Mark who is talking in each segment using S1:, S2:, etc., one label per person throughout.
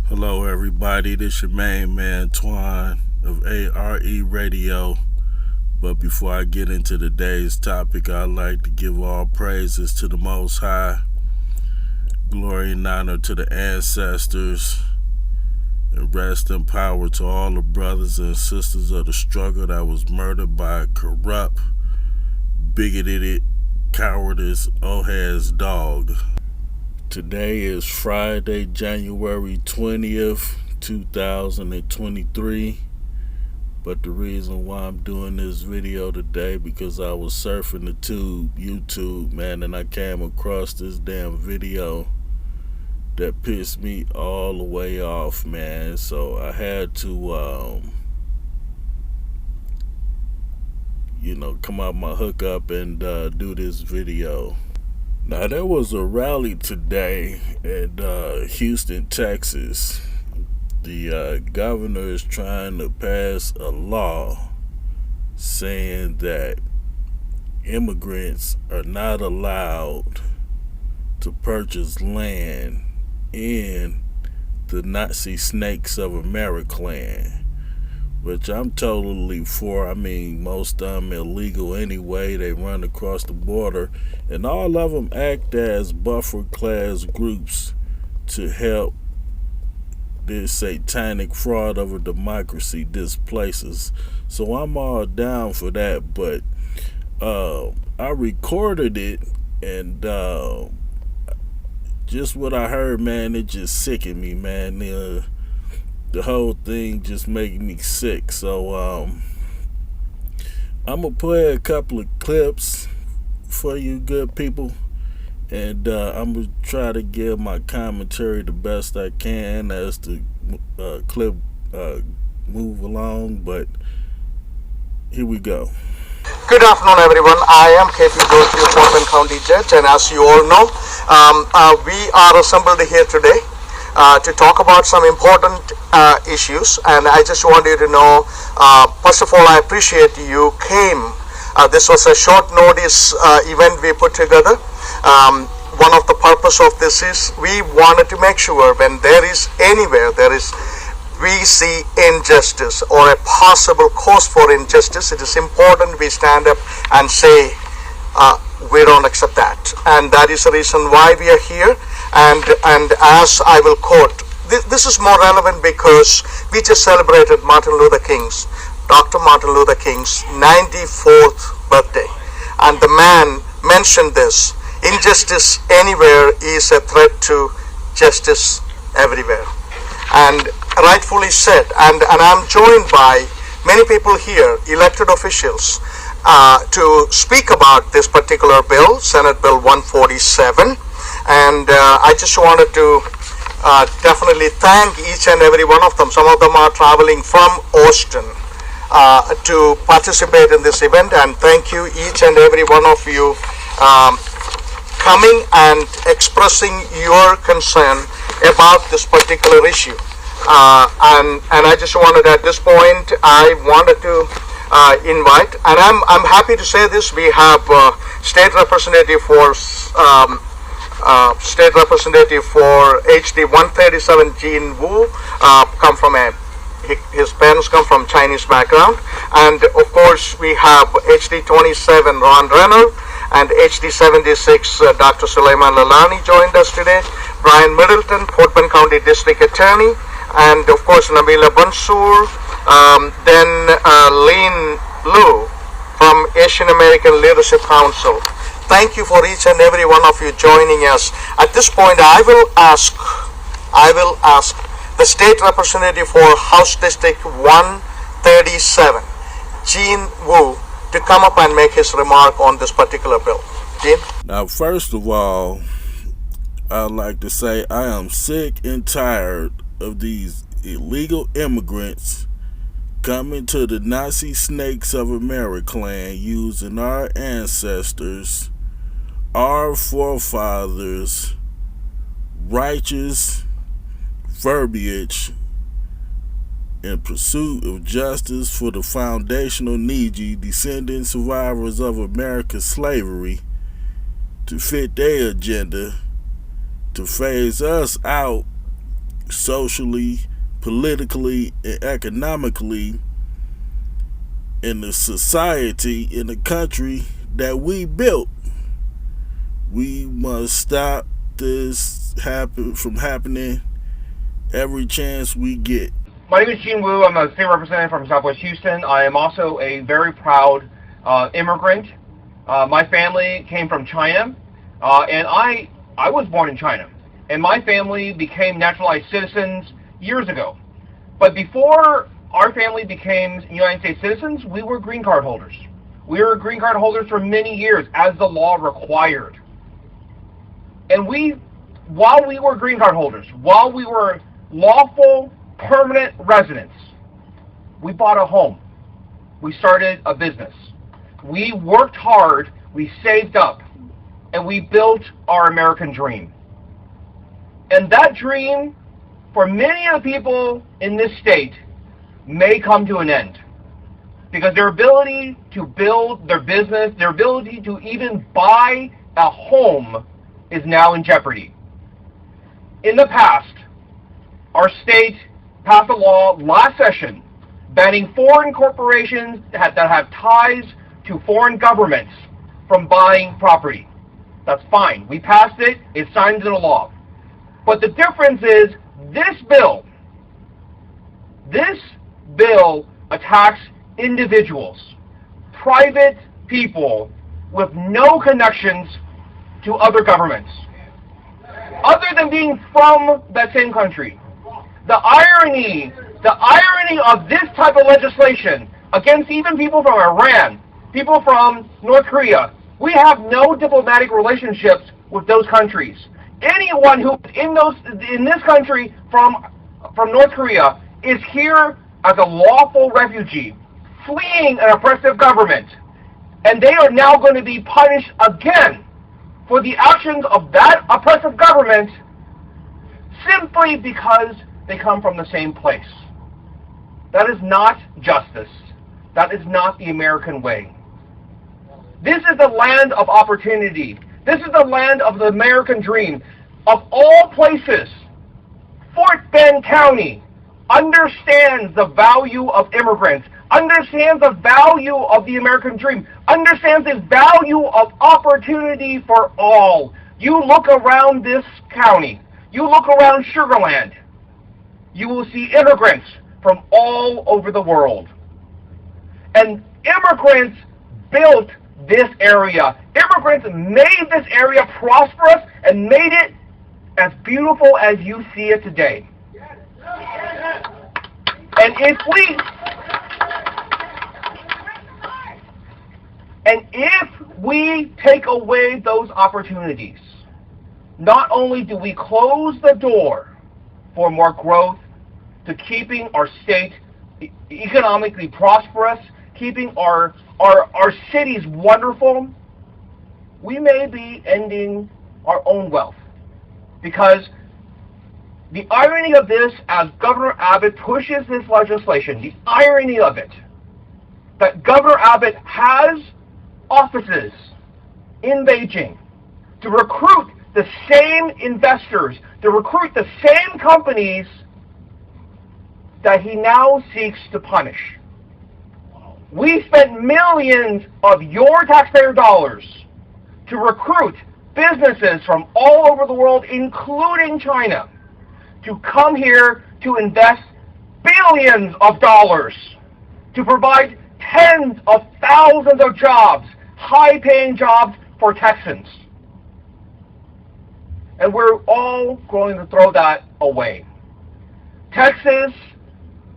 S1: Hello everybody, this your main man Twine of a.r.e. Radio. But before I get into today's topic, I'd like to give all praises to the Most High, glory and honor to the ancestors, and rest and power to all the brothers and sisters of the struggle that was murdered by a corrupt, bigoted, cowardice, old-ass dog. Today is Friday, January 20th, 2023. But the reason why I'm doing this video today, because I was surfing the YouTube, man, and I came across this damn video that pissed me all the way off, man. So I had to, come out my hookup and do this video. Now, there was a rally today in Houston, Texas. The governor is trying to pass a law saying that immigrants are not allowed to purchase land in the Nazi Snakes of America land, which I'm totally for. I mean, most of them illegal anyway. They run across the border, and all of them act as buffer class groups to help this satanic fraud of a democracy displaces. So I'm all down for that, but I recorded it, and just what I heard, man, it just sickened me, man. The whole thing just making me sick. So I'm gonna play a couple of clips for you good people, and I'm gonna try to give my commentary the best I can as the clip move along, but here we go.
S2: Good afternoon, everyone. I am KP Dorsey, Portland County Judge, and as you all know, we are assembled here today to talk about some important issues, and I just want you to know, first of all, I appreciate you came. This was a short notice event we put together. One of the purpose of this is we wanted to make sure when there is anywhere we see injustice or a possible cause for injustice, it is important we stand up and say we don't accept that, and that is the reason why we are here. And as I will quote, this is more relevant because we just celebrated Dr. Martin Luther King's 94th birthday, and the man mentioned this: injustice anywhere is a threat to justice everywhere. And rightfully said, and I'm joined by many people here, elected officials, to speak about this particular bill, Senate Bill 147. And I just wanted to definitely thank each and every one of them. Some of them are traveling from Austin to participate in this event, and thank you each and every one of you coming and expressing your concern about this particular issue. And I just wanted, at this point, I wanted to invite, and I'm happy to say this, we have State Representative for HD 137 Jean Wu, come from his parents come from Chinese background, and of course we have HD 27 Ron Renner, and HD 76 Dr. Sulaiman Lalani joined us today, Brian Middleton, Fort Bend County District Attorney, and of course Nabila Bansur, then Lynn Liu from Asian American Leadership Council. Thank you for each and every one of you joining us. At this point, I will ask the State Representative for House District 137, Jean Wu, to come up and make his remark on this particular bill. Jean?
S1: Now, first of all, I'd like to say I am sick and tired of these illegal immigrants coming to the Nazi Snakes of America land using our ancestors, our forefathers' righteous verbiage in pursuit of justice for the foundational needy descendant survivors of America's slavery to fit their agenda to phase us out socially, politically, and economically in the society, in the country that we built. We must stop this from happening every chance we get.
S3: My name is Gene Wu. I'm a state representative from Southwest Houston. I am also a very proud immigrant. My family came from China, and I was born in China. And my family became naturalized citizens years ago. But before our family became United States citizens, we were green card holders. We were green card holders for many years, as the law required. And while we were green card holders, while we were lawful permanent residents, we bought a home. We started a business. We worked hard, we saved up, and we built our American dream. And that dream, for many of the people in this state, may come to an end. Because their ability to build their business, their ability to even buy a home is now in jeopardy. In the past, our state passed a law last session banning foreign corporations that have ties to foreign governments from buying property. That's fine. We passed it. It's signed into law. But the difference is this bill attacks individuals, private people with no connections to other governments, other than being from that same country. The irony of this type of legislation against even people from Iran, people from North Korea, we have no diplomatic relationships with those countries. Anyone who in this country from North Korea is here as a lawful refugee, fleeing an oppressive government, and they are now going to be punished again for the actions of that oppressive government simply because they come from the same place. That is not justice. That is not the American way. This is the land of opportunity. This is the land of the American dream. Of all places, Fort Bend County understands the value of immigrants, understands the value of the American dream, understands the value of opportunity for all. You look around this county, you look around Sugar Land, you will see immigrants from all over the world. And immigrants built this area. Immigrants made this area prosperous and made it as beautiful as you see it today. And if we take away those opportunities, not only do we close the door for more growth, to keeping our state economically prosperous, keeping our cities wonderful, we may be ending our own wealth. Because the irony of this, as Governor Abbott pushes this legislation, the irony of it, that Governor Abbott has offices in Beijing to recruit the same investors, to recruit the same companies that he now seeks to punish. We spent millions of your taxpayer dollars to recruit businesses from all over the world, including China, to come here to invest billions of dollars, to provide tens of thousands of jobs, high-paying jobs for Texans. And we're all going to throw that away. Texas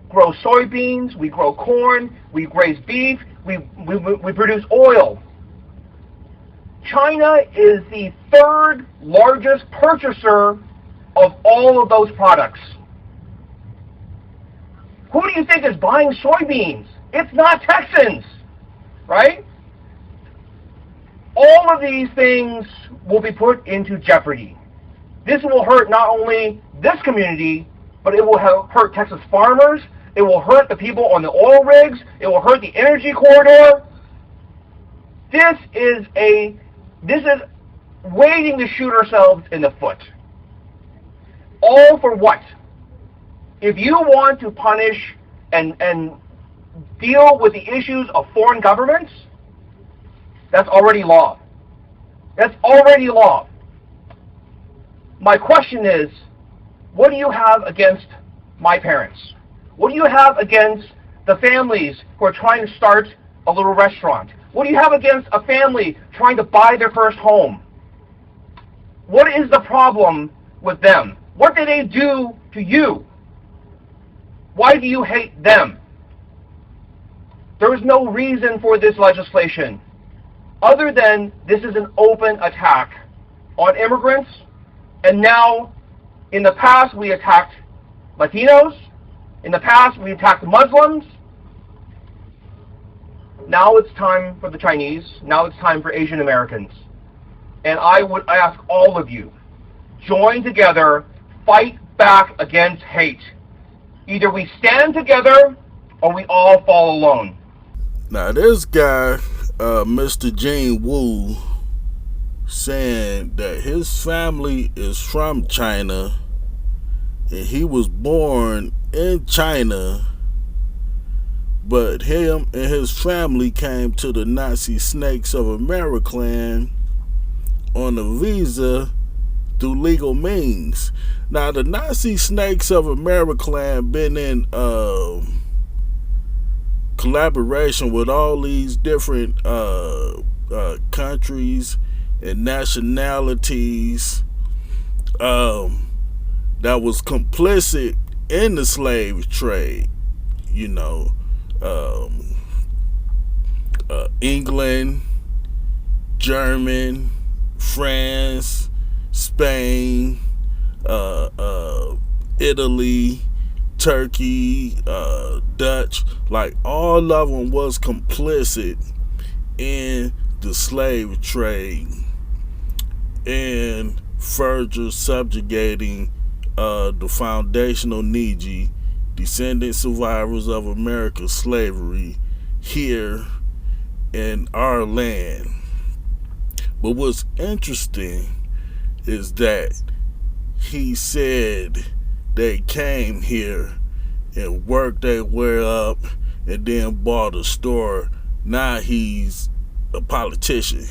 S3: grows soybeans, we grow corn, we raise beef, we produce oil. China is the third largest purchaser of all of those products. Who do you think is buying soybeans? It's not Texans, right? All of these things will be put into jeopardy. This will hurt not only this community, but it will hurt Texas farmers. It will hurt the people on the oil rigs. It will hurt the energy corridor. This is waiting to shoot ourselves in the foot. All for what? If you want to punish and deal with the issues of foreign governments, that's already law. That's already law. My question is, what do you have against my parents? What do you have against the families who are trying to start a little restaurant? What do you have against a family trying to buy their first home? What is the problem with them? What did they do to you? Why do you hate them? There is no reason for this legislation other than this is an open attack on immigrants, and now, in the past, we attacked Latinos. In the past, we attacked Muslims. Now it's time for the Chinese. Now it's time for Asian Americans. And I would ask all of you, join together, fight back against hate. Either we stand together or we all fall alone.
S1: Now this guy, Mr. Gene Wu, saying that his family is from China and he was born in China, but him and his family came to the Nazi Snakes of America on a visa through legal means. Now the Nazi Snakes of America been in collaboration with all these different countries and nationalities that was complicit in the slave trade, you know, England, German, France, Spain, Italy, Turkey, Dutch, like all of them was complicit in the slave trade and further subjugating the foundational Neji, descendant survivors of America's slavery here in our land. But what's interesting is that he said they came here and worked their way up and then bought a store. Now he's a politician.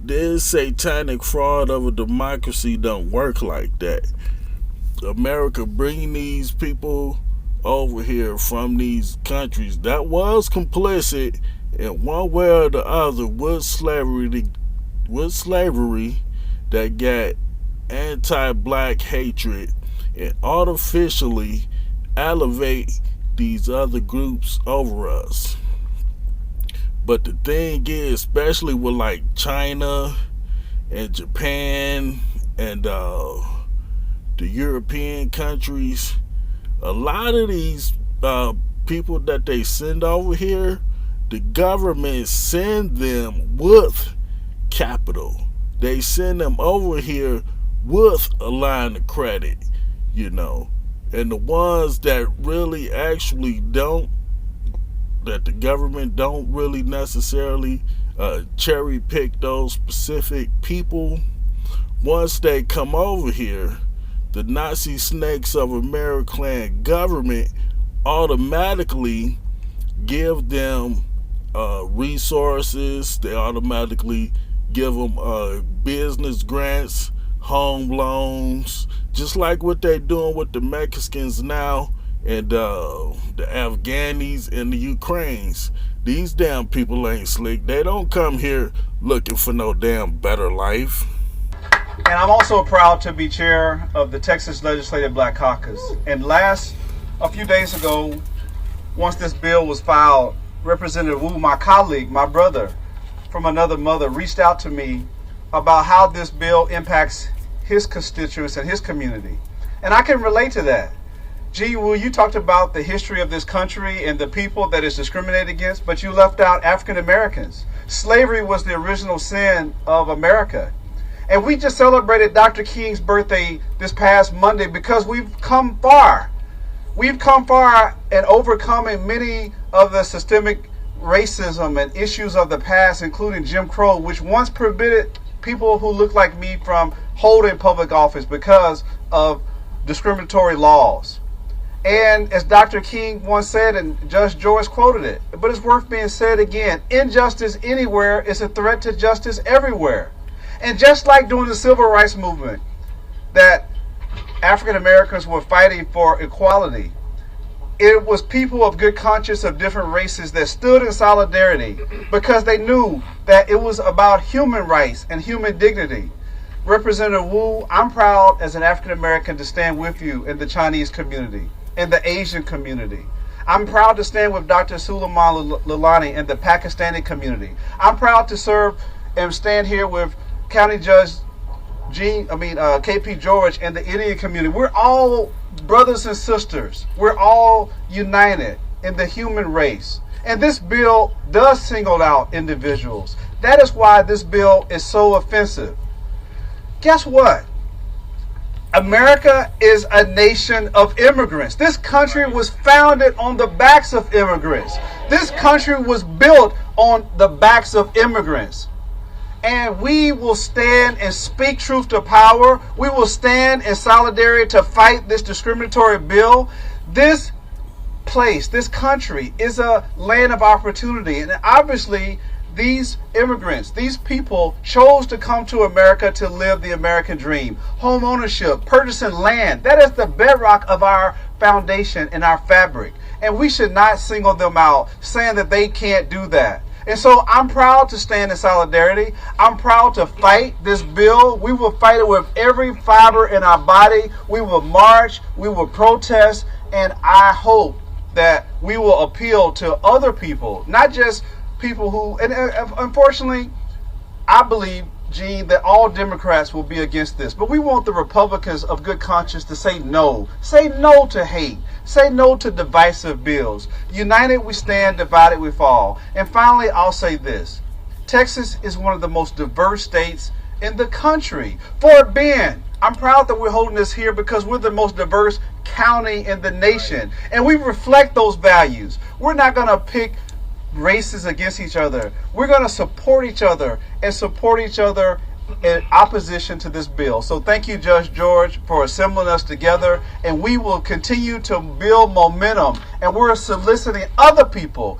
S1: This satanic fraud of a democracy don't work like that. America bringing these people over here from these countries that was complicit in one way or the other with slavery that got anti-black hatred and artificially elevate these other groups over us. But the thing is, especially with like China and Japan and the European countries, a lot of these people that they send over here, the government send them with capital. They send them over here with a line of credit, you know. And the ones that really actually don't, that the government don't really necessarily cherry pick those specific people, once they come over here, the Nazi Snakes of America government automatically give them resources. They automatically give them business grants, home loans, just like what they're doing with the Mexicans now and the Afghanis and the Ukrainians. These damn people ain't slick. They don't come here looking for no damn better life.
S4: And I'm also proud to be chair of the Texas Legislative Black Caucus. And a few days ago, once this bill was filed, Representative Wu, my colleague, my brother from another mother, reached out to me about how this bill impacts his constituents and his community. And I can relate to that. Gee, Wu, you talked about the history of this country and the people that is discriminated against, but you left out African Americans. Slavery was the original sin of America. And we just celebrated Dr. King's birthday this past Monday because we've come far. We've come far in overcoming many of the systemic racism and issues of the past, including Jim Crow, which once prevented people who look like me from holding public office because of discriminatory laws. And as Dr. King once said, and Judge George quoted it, but it's worth being said again, injustice anywhere is a threat to justice everywhere. And just like during the civil rights movement, that African Americans were fighting for equality, it was people of good conscience of different races that stood in solidarity because they knew that it was about human rights and human dignity. Representative Wu, I'm proud as an African American to stand with you in the Chinese community, in the Asian community. I'm proud to stand with Dr. Suleiman Lalani in the Pakistani community. I'm proud to serve and stand here with County Judge KP George and the Indian community. We're all brothers and sisters. We're all united in the human race. And this bill does single out individuals. That is why this bill is so offensive. Guess what? America is a nation of immigrants. This country was founded on the backs of immigrants. This country was built on the backs of immigrants. And we will stand and speak truth to power. We will stand in solidarity to fight this discriminatory bill. This place, this country, is a land of opportunity. And obviously, these immigrants, these people chose to come to America to live the American dream. Home ownership, purchasing land, that is the bedrock of our foundation and our fabric. And we should not single them out, saying that they can't do that. And so I'm proud to stand in solidarity. I'm proud to fight this bill. We will fight it with every fiber in our body. We will march, we will protest, and I hope that we will appeal to other people, not just people who, and unfortunately, I believe, Gene, that all Democrats will be against this. But we want the Republicans of good conscience to say no. Say no to hate. Say no to divisive bills. United we stand, divided we fall. And finally, I'll say this. Texas is one of the most diverse states in the country. Fort Bend, I'm proud that we're holding this here because we're the most diverse county in the nation. And we reflect those values. We're not going to pick races against each other. We're going to support each other and support each other in opposition to this bill. So thank you, Judge George, for assembling us together, and we will continue to build momentum, and we're soliciting other people.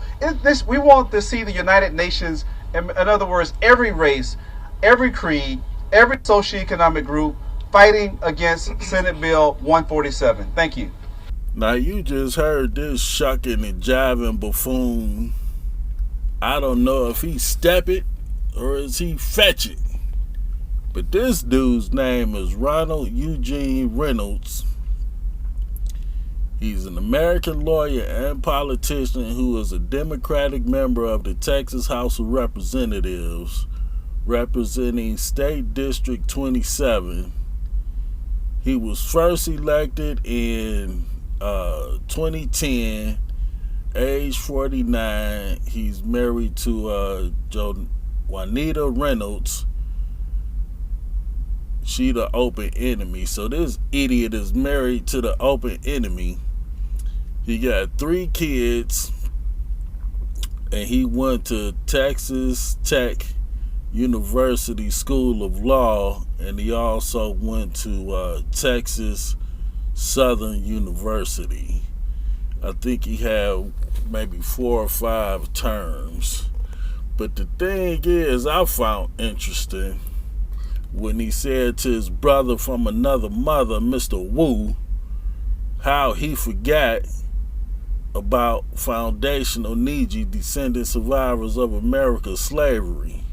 S4: We want to see the United Nations, in other words, every race, every creed, every socioeconomic group fighting against Senate Bill 147. Thank you.
S1: Now you just heard this shucking and jiving buffoon. I don't know if he step it or is he fetch it. But this dude's name is Ronald Eugene Reynolds. He's an American lawyer and politician who is a Democratic member of the Texas House of Representatives, representing State District 27. He was first elected in 2010, age 49. He's married to Juanita Reynolds. She the open enemy. So this idiot is married to the open enemy. He got 3 kids, and he went to Texas Tech University School of Law, and he also went to Texas Southern University. I think he had maybe 4 or 5 terms. But the thing is, I found interesting when he said to his brother from another mother, Mr. Wu, how he forgot about foundational Niji, descendant survivors of America's slavery.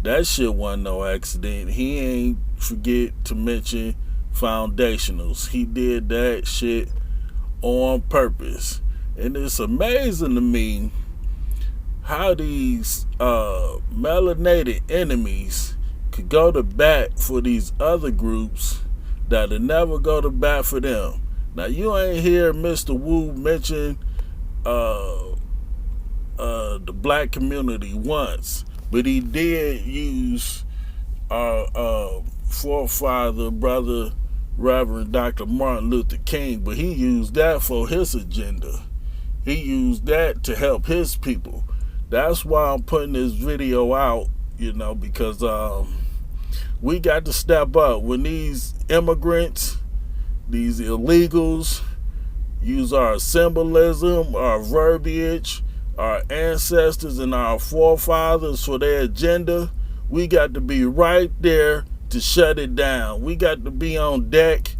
S1: That shit wasn't no accident. He ain't forget to mention foundationals. He did that shit on purpose. And it's amazing to me how these melanated enemies could go to bat for these other groups that'll never go to bat for them. Now you ain't hear Mr. Wu mention the black community once, but he did use our forefather, brother, Reverend Dr. Martin Luther King, but he used that for his agenda. He used that to help his people. That's why I'm putting this video out, because we got to step up when these immigrants, these illegals, use our symbolism, our verbiage, our ancestors and our forefathers for their agenda, we got to be right there to shut it down. We got to be on deck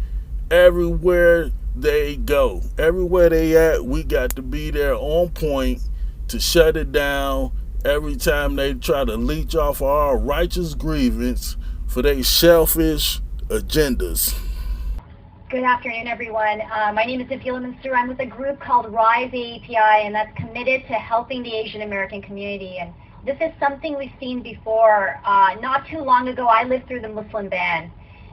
S1: everywhere they go. Everywhere they at, we got to be there on point to shut it down every time they try to leech off our righteous grievance for their selfish agendas.
S5: Good afternoon, everyone. My name is Nafila Minster. I'm with a group called Rise API, and that's committed to helping the Asian American community. And this is something we've seen before. Not too long ago, I lived through the Muslim ban.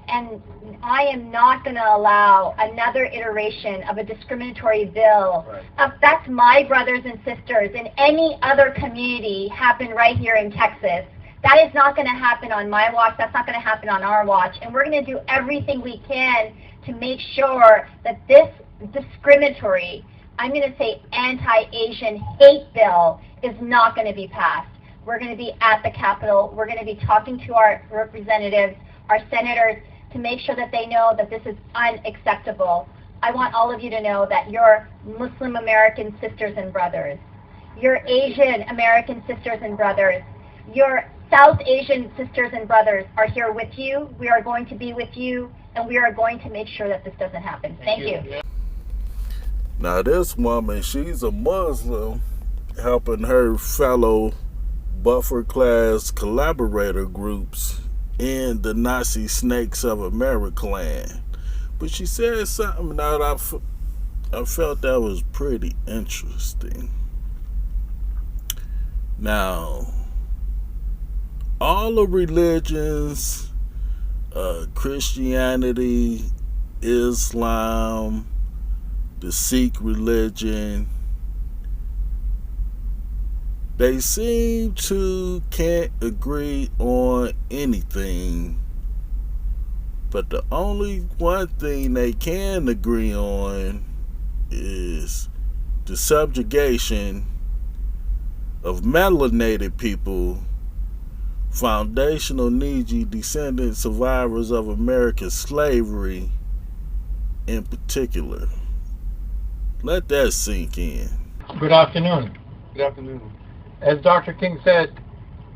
S5: And I am not going to allow another iteration of a discriminatory bill. That's my brothers and sisters in any other community happen right here in Texas. That is not going to happen on my watch. That's not going to happen on our watch. And we're going to do everything we can to make sure that this discriminatory, I'm going to say anti-Asian hate bill is not going to be passed. We're going to be at the Capitol. We're going to be talking to our representatives, our senators, to make sure that they know that this is unacceptable. I want all of you to know that your Muslim American sisters and brothers, your Asian American sisters and brothers, your South Asian sisters and brothers are here with you. We are going to be with you, and we are going to make sure that this doesn't happen. Thank you.
S1: Now this woman, she's a Muslim, helping her fellow buffer class collaborator groups in the Nazi Snakes of America clan. But she said something that I felt that was pretty interesting. Now, all the religions, Christianity, Islam, the Sikh religion, they seem to can't agree on anything. But the only one thing they can agree on is the subjugation of melanated people, foundational Neji descendant survivors of American slavery in particular. Let that sink in.
S6: Good afternoon.
S4: Good afternoon.
S6: As Dr. King said,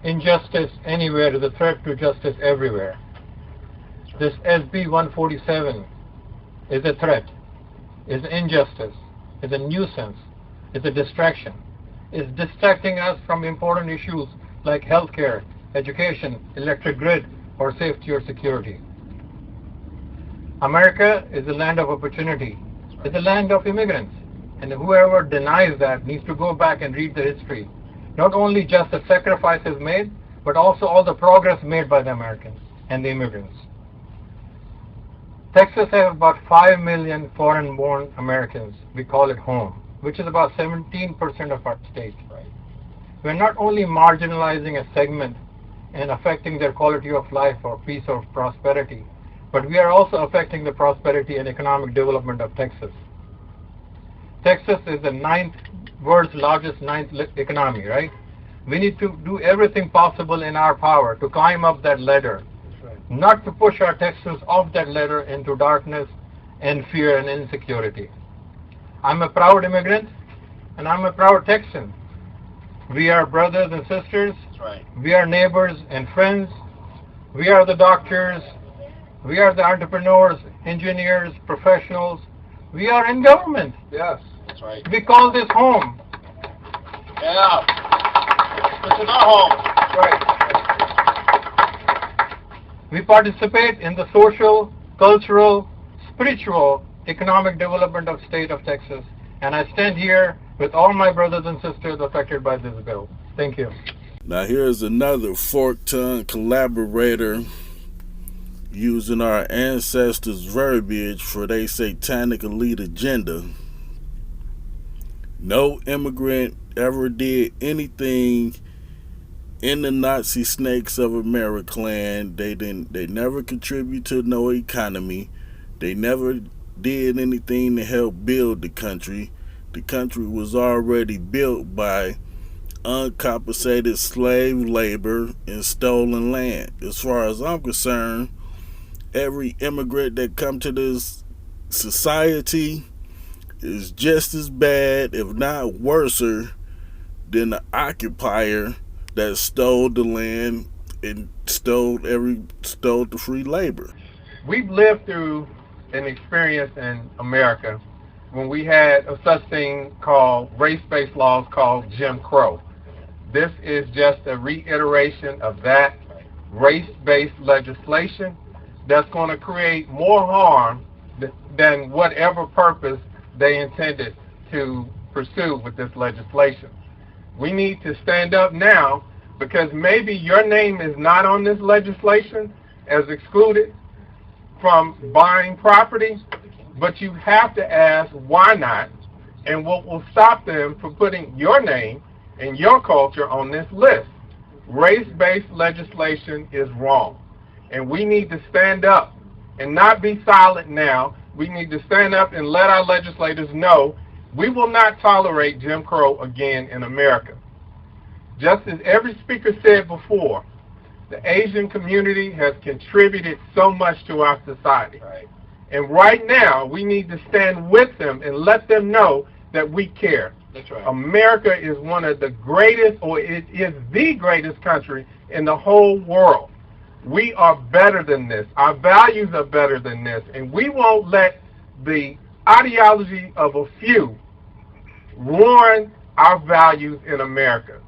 S6: injustice anywhere is a threat to justice everywhere. This SB 147 is a threat, is injustice, is a nuisance, is a distraction, is distracting us from important issues like healthcare, education, electric grid, or safety or security. America is a land of opportunity. It's a land of immigrants. And whoever denies that needs to go back and read the history. Not only just the sacrifices made, but also all the progress made by the Americans and the immigrants. Texas has about 5 million foreign-born Americans. We call it home, which is about 17% of our state. We're not only marginalizing a segment and affecting their quality of life or peace or prosperity, but we are also affecting the prosperity and economic development of Texas. Texas is the world's largest ninth economy, right? We need to do everything possible in our power to climb up that ladder, not to push our Texans off that ladder into darkness and fear and insecurity. I'm a proud immigrant, and I'm a proud Texan. We are brothers and sisters. We are neighbors and friends. We are the doctors. We are the entrepreneurs, engineers, professionals. We are in government.
S4: Yes, that's right.
S6: We call this home.
S4: Yeah. This is our home.
S6: Right. We participate in the social, cultural, spiritual, economic development of state of Texas. And I stand here with all my brothers and sisters affected by this bill. Thank you.
S1: Now here's another fork-tongued collaborator using our ancestors' verbiage for their satanic elite agenda. No immigrant ever did anything in the Nazi Snakes of America clan. They never contribute to no economy. They never did anything to help build the country. The country was already built by uncompensated slave labor and stolen land. As far as I'm concerned, every immigrant that come to this society is just as bad, if not worser, than the occupier that stole the land and stole the free labor.
S6: We've lived through an experience in America when we had a such thing called race-based laws called Jim Crow. This is just a reiteration of that race-based legislation that's going to create more harm than whatever purpose they intended to pursue with this legislation. We need to stand up now, because maybe your name is not on this legislation as excluded from buying property, but you have to ask why not, and what will stop them from putting your name and your culture on this list. Race-based legislation is wrong, and we need to stand up and not be silent now. We need to stand up and let our legislators know we will not tolerate Jim Crow again in America. Just as every speaker said before, the Asian community has contributed so much to our society. Right. And right now, we need to stand with them and let them know that we care. That's right. America is one of the greatest, or it is the greatest country in the whole world. We are better than this. Our values are better than this. And we won't let the ideology of a few ruin our values in America.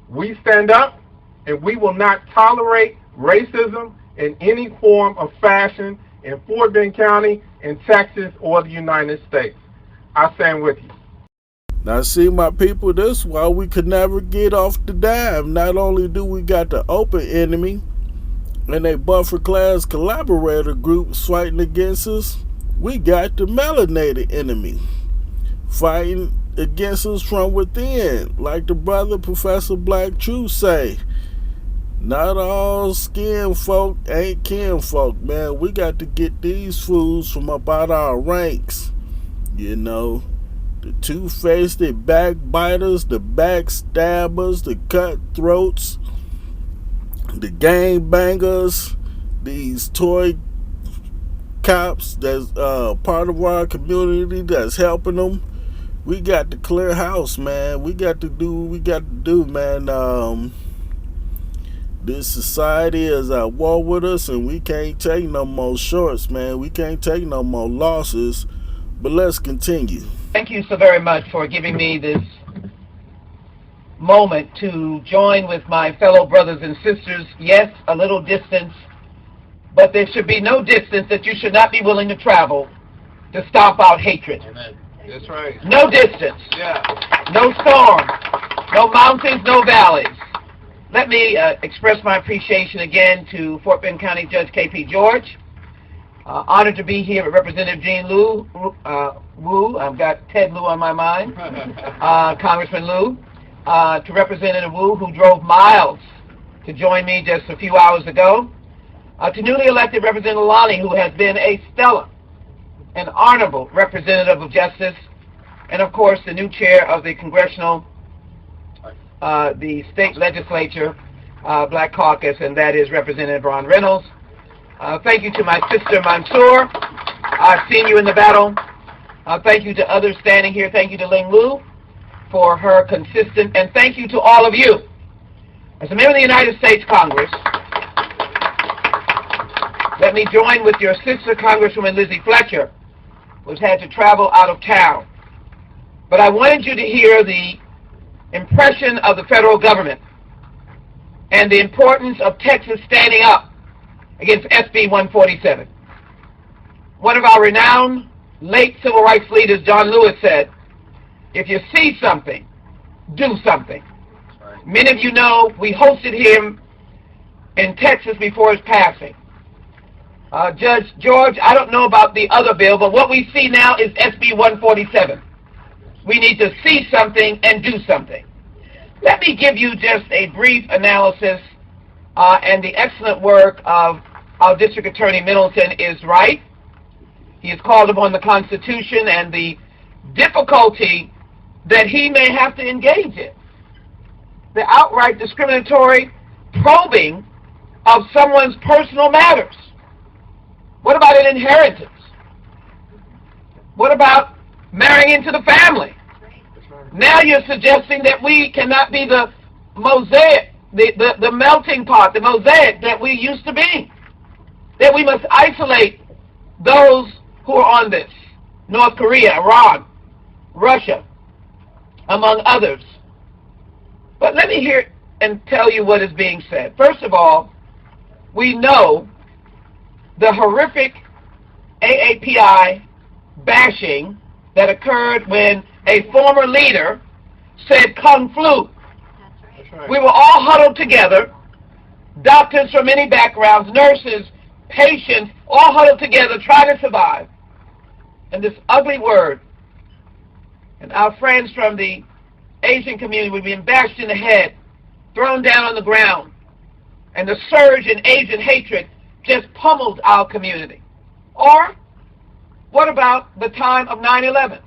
S6: We stand up, and we will not tolerate racism in any form or fashion in Fort Bend County, in Texas, or the United States. I stand with you.
S1: Now see, my people, this is why we could never get off the dime. Not only do we got the open enemy and they buffer class collaborator groups fighting against us, we got the melanated enemy fighting against us from within. Like the brother Professor Black Truth say, not all skin folk ain't kin folk, man. We got to get these fools from about our ranks. You know, the two-faced, the backbiters, the backstabbers, the cutthroats, the gangbangers, these toy cops that's part of our community that's helping them. We got to clear house, man. We got to do what we got to do, man. This society is at war with us, and we can't take no more shorts, man. We can't take no more losses. But let's continue.
S7: Thank you so very much for giving me this moment to join with my fellow brothers and sisters. Yes, a little distance, but there should be no distance that you should not be willing to travel to stomp out hatred.
S6: Amen. That's right.
S7: No distance.
S6: Yeah.
S7: No storm. No mountains, no valleys. Let me express my appreciation again to Fort Bend County Judge K.P. George. Honored to be here with Representative Jean Wu. I've got Ted Lieu on my mind. Congressman Lieu. To Representative Wu, who drove miles to join me just a few hours ago. To newly elected Representative Lonnie, who has been a stellar and honorable representative of justice. And of course, the new chair of the congressional the state legislature Black Caucus, and that is Representative Ron Reynolds. Thank you to my sister Mansour. I've seen you in the battle. Thank you to others standing here. Thank you to Ling Lu for her consistent, and thank you to all of you. As a member of the United States Congress, let me join with your sister Congresswoman Lizzie Fletcher, who's had to travel out of town. But I wanted you to hear the impression of the federal government and the importance of Texas standing up against SB 147. One of our renowned late civil rights leaders, John Lewis, said, if you see something, do something. Right. Many of you know we hosted him in Texas before his passing. Judge George, I don't know about the other bill, but what we see now is SB 147. We need to see something and do something. Let me give you just a brief analysis, and the excellent work of our District Attorney Middleton is right. He has called upon the Constitution and the difficulty that he may have to engage in. The outright discriminatory probing of someone's personal matters. What about an inheritance? What about marrying into the family. Now you're suggesting that we cannot be the mosaic, the melting pot, the mosaic that we used to be. That we must isolate those who are on this. North Korea, Iran, Russia, among others. But let me hear and tell you what is being said. First of all, we know the horrific AAPI bashing that occurred when a former leader said Kung Flu.
S6: That's right.
S7: We were all huddled together, doctors from many backgrounds, nurses, patients, all huddled together trying to survive. And this ugly word, and our friends from the Asian community were being bashed in the head, thrown down on the ground, and the surge in Asian hatred just pummeled our community. Or what about the time of 9/11,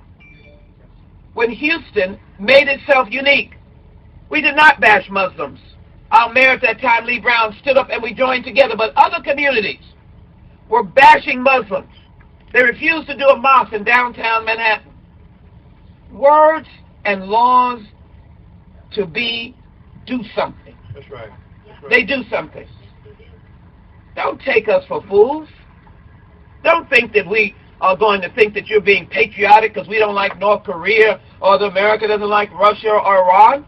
S7: when Houston made itself unique? We did not bash Muslims. Our mayor at that time, Lee Brown, stood up and we joined together, but other communities were bashing Muslims. They refused to do a mosque in downtown Manhattan. Words and laws to do something.
S6: That's right. That's right.
S7: They do something. Don't take us for fools. Don't think that we are going to think that you're being patriotic because we don't like North Korea or that America doesn't like Russia or Iran.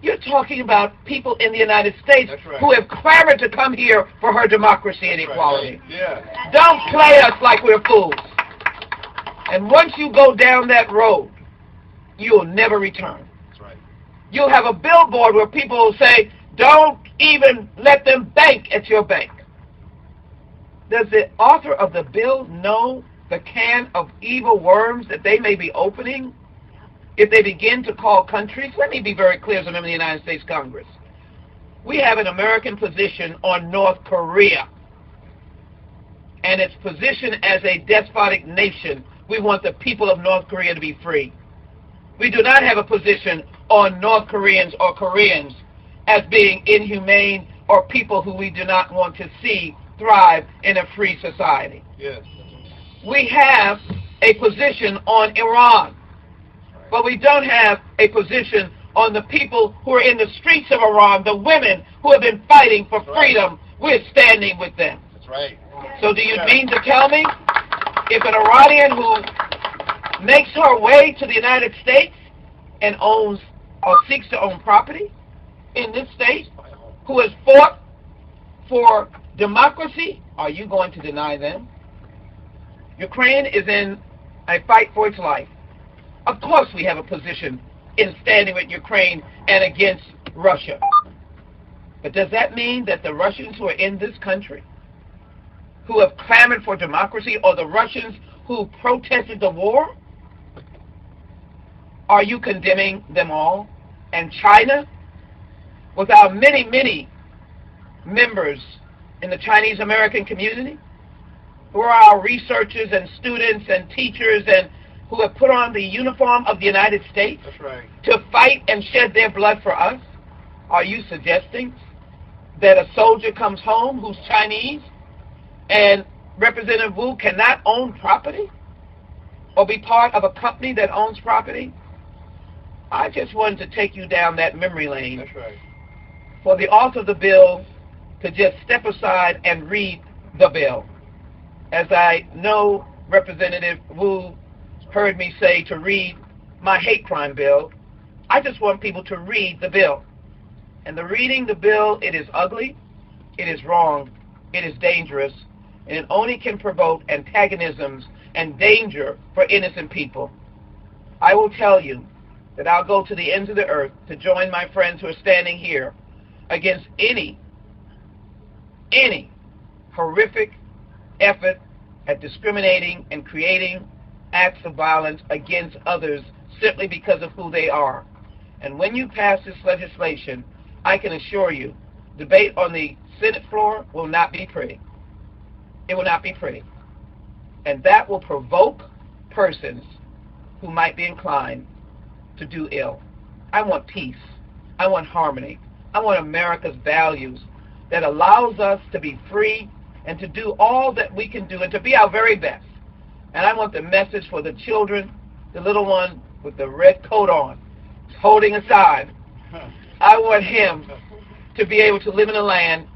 S7: You're talking about people in the United States who have clamored to come here for her democracy and equality.
S6: Right. Yeah.
S7: Don't play us like we're fools. And once you go down that road, you'll never return.
S6: That's right.
S7: You'll have a billboard where people will say, don't even let them bank at your bank. Does the author of the bill know the can of evil worms that they may be opening if they begin to call countries? Let me be very clear as a member of the United States Congress. We have an American position on North Korea and its position as a despotic nation. We want the people of North Korea to be free. We do not have a position on North Koreans or Koreans as being inhumane or people who we do not want to see thrive in a free society.
S6: Yes.
S7: We have a position on Iran, but we don't have a position on the people who are in the streets of Iran, the women who have been fighting for freedom. We're standing with them.
S6: That's right.
S7: So do you mean to tell me if an Iranian who makes her way to the United States and owns or seeks to own property in this state, who has fought for democracy, are you going to deny them? Ukraine is in a fight for its life. Of course we have a position in standing with Ukraine and against Russia. But does that mean that the Russians who are in this country, who have clamored for democracy, or the Russians who protested the war, are you condemning them all? And China, with our many, many members in the Chinese American community, who are our researchers and students and teachers and who have put on the uniform of the United States to fight and shed their blood for us, are you suggesting that a soldier comes home who's Chinese and Representative Wu cannot own property or be part of a company that owns property? I just wanted to take you down that memory lane.
S6: That's right.
S7: For the author of the bill to just step aside and read the bill. As I know Representative Wu heard me say to read my hate crime bill, I just want people to read the bill. And the reading the bill, it is ugly, it is wrong, it is dangerous, and it only can provoke antagonisms and danger for innocent people. I will tell you that I'll go to the ends of the earth to join my friends who are standing here against any horrific effort at discriminating and creating acts of violence against others simply because of who they are. And when you pass this legislation, I can assure you, debate on the Senate floor will not be pretty. It will not be pretty. And that will provoke persons who might be inclined to do ill. I want peace. I want harmony. I want America's values that allows us to be free and to do all that we can do and to be our very best. And I want the message for the children the little one with the red coat on, holding a sign. I want him to be able to live in a land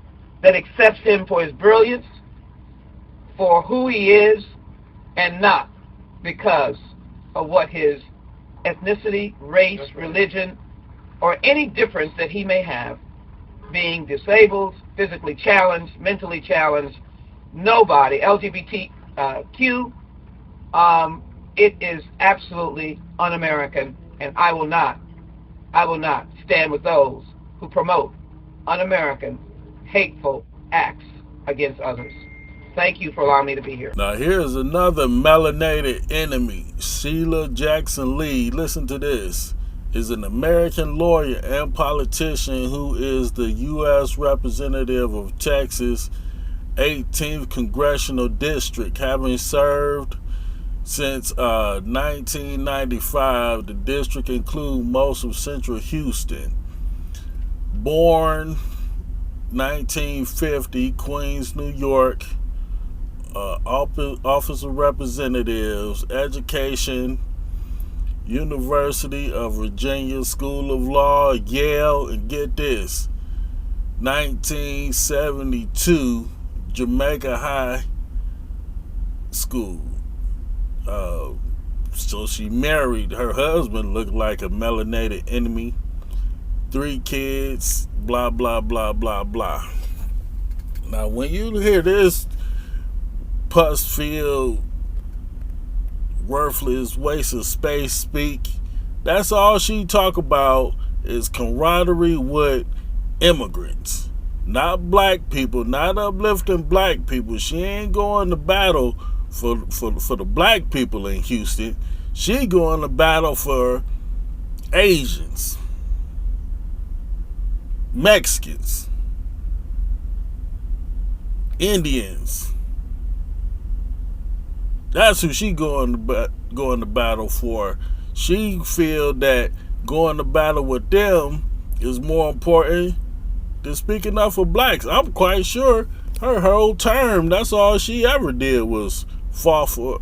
S7: that accepts him for his brilliance, for who he is, and not because of what his ethnicity, race, religion, or any difference that he may have, being disabled, physically challenged, mentally challenged. Nobody, LGBTQ, it is absolutely un-American, and I will not stand with those who promote un-American, hateful acts against others. Thank you for allowing me to be here.
S1: Now here's another melanated enemy, Sheila Jackson Lee. Listen to this. Is an American lawyer and politician who is the U.S. representative of Texas 18th Congressional District, having served since 1995. The district includes most of central Houston. Born 1950, Queens, New York. Office of Representatives, education, University of Virginia School of Law, Yale, and get this, 1972, Jamaica High School. So she married, her husband looked like a melanated enemy, 3 kids, blah, blah, blah, blah, blah. Now, when you hear this pus-filled, worthless waste of space speak, that's all she talk about is camaraderie with immigrants, not black people, not uplifting black people. She ain't going to battle for the black people in Houston. She going to battle for Asians, Mexicans, Indians. That's who she going to battle for. She feel that going to battle with them is more important than speaking up for blacks. I'm quite sure her whole term, that's all she ever did was fought for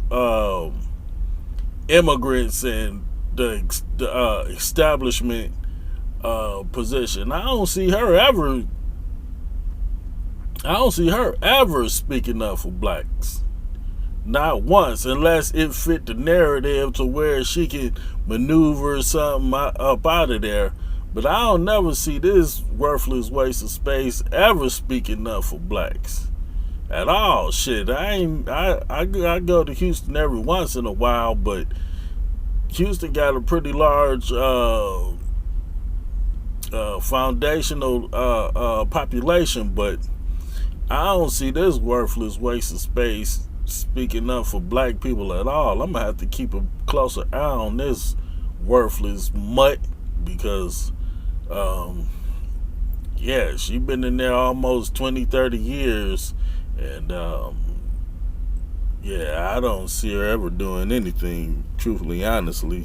S1: immigrants and the establishment position. I don't see her ever speaking up for blacks. Not once, unless it fit the narrative to where she can maneuver something up out of there. But I don't never see this worthless waste of space ever speaking up for blacks at all. Shit, I go to Houston every once in a while, but Houston got a pretty large foundational population, but I don't see this worthless waste of space speaking up for black people at all. I'm gonna have to keep a closer eye on this worthless mutt because yeah, she been in there almost 20-30 years, and yeah, I don't see her ever doing anything, truthfully, honestly.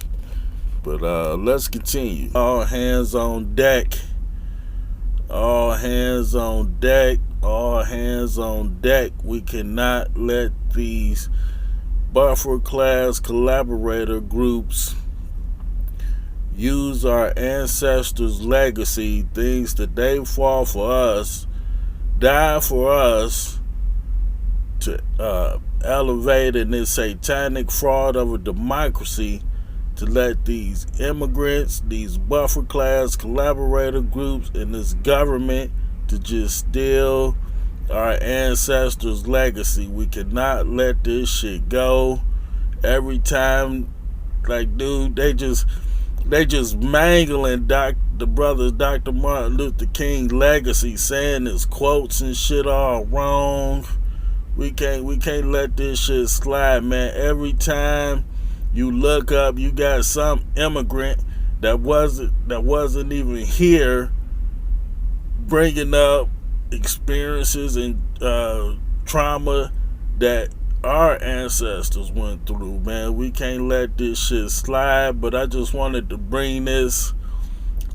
S1: But let's continue. All hands on deck. All hands on deck. All hands on deck. We cannot let these buffer class collaborator groups use our ancestors' legacy, things that they fought for us, died for us, to elevate in this satanic fraud of a democracy, to let these immigrants, these buffer class collaborator groups, and this government to just steal our ancestors' legacy. We cannot let this shit go. Every time, like, dude, they just mangling the brothers Dr. Martin Luther King legacy, saying his quotes and shit all wrong. We can't let this shit slide, man. Every time you look up, you got some immigrant that wasn't even here bringing up experiences and trauma that our ancestors went through, man. We can't let this shit slide. But I just wanted to bring this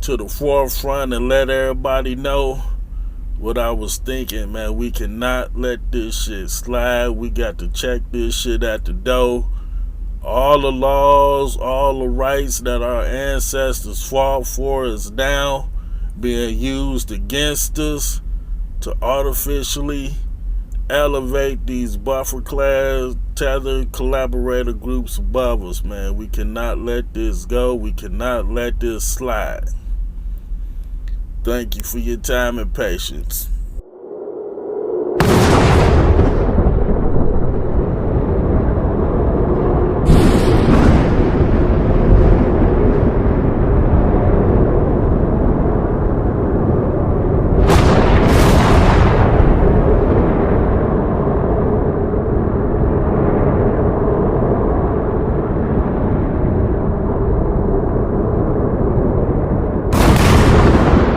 S1: to the forefront and let everybody know what I was thinking, man. We cannot let this shit slide. We got to check this shit at the door. All the laws, all the rights that our ancestors fought for is now being used against us to artificially elevate these buffer class, tether, collaborator groups above us, man. We cannot let this go. We cannot let this slide. Thank you for your time and patience.